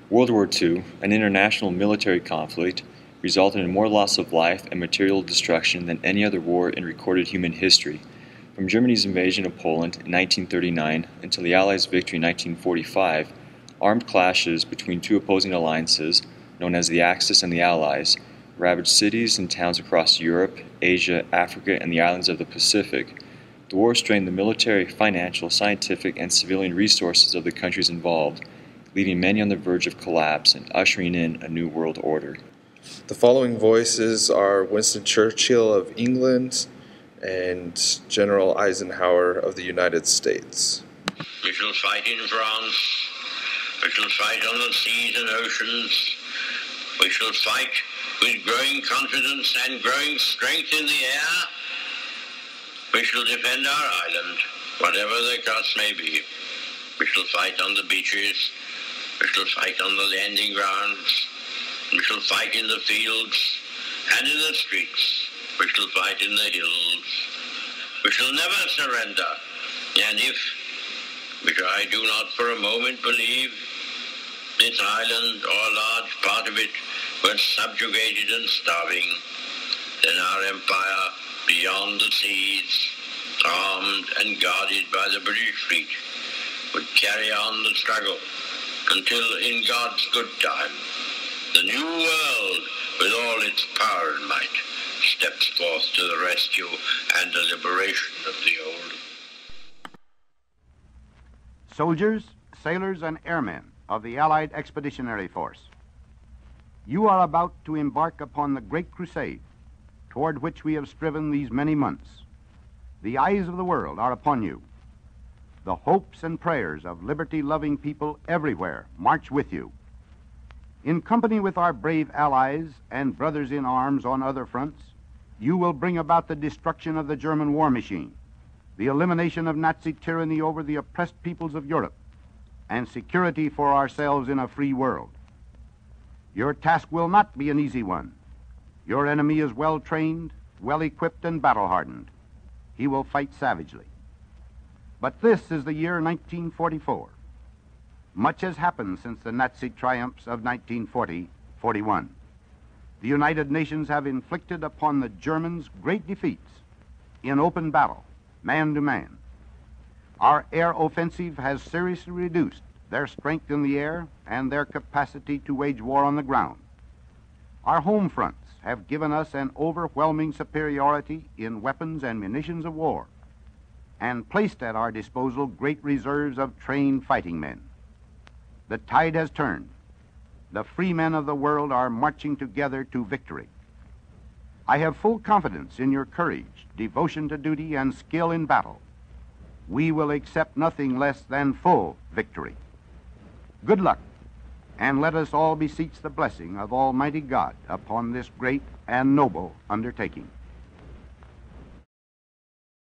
World War II, an international military conflict, resulted in more loss of life and material destruction than any other war in recorded human history. From Germany's invasion of Poland in 1939 until the Allies' victory in 1945, armed clashes between two opposing alliances, known as the Axis and the Allies, ravaged cities and towns across Europe, Asia, Africa, and the islands of the Pacific. The war strained the military, financial, scientific, and civilian resources of the countries involved, leaving many on the verge of collapse and ushering in a new world order. The following voices are Winston Churchill of England and General Eisenhower of the United States. We shall fight in France. We shall fight on the seas and oceans. We shall fight with growing confidence and growing strength in the air. We shall defend our island, whatever the cost may be. We shall fight on the beaches. We shall fight on the landing grounds. We shall fight in the fields and in the streets. We shall fight in the hills. We shall never surrender. And if, which I do not for a moment believe, this island or a large part of it were subjugated and starving, then our empire beyond the seas, armed and guarded by the British fleet, would carry on the struggle until, in God's good time, the new world, with all its power and might, steps forth to the rescue and the liberation of the old. Soldiers, sailors, and airmen of the Allied Expeditionary Force, you are about to embark upon the great crusade toward which we have striven these many months. The eyes of the world are upon you. The hopes and prayers of liberty-loving people everywhere march with you. In company with our brave allies and brothers in arms on other fronts, you will bring about the destruction of the German war machine, the elimination of Nazi tyranny over the oppressed peoples of Europe, and security for ourselves in a free world. Your task will not be an easy one. Your enemy is well-trained, well-equipped, and battle-hardened. He will fight savagely. But this is the year 1944. Much has happened since the Nazi triumphs of 1940-41. The United Nations have inflicted upon the Germans great defeats in open battle, man to man. Our air offensive has seriously reduced their strength in the air and their capacity to wage war on the ground. Our home fronts have given us an overwhelming superiority in weapons and munitions of war, and placed at our disposal great reserves of trained fighting men. The tide has turned. The free men of the world are marching together to victory. I have full confidence in your courage, devotion to duty, and skill in battle. We will accept nothing less than full victory. Good luck, and let us all beseech the blessing of Almighty God upon this great and noble undertaking.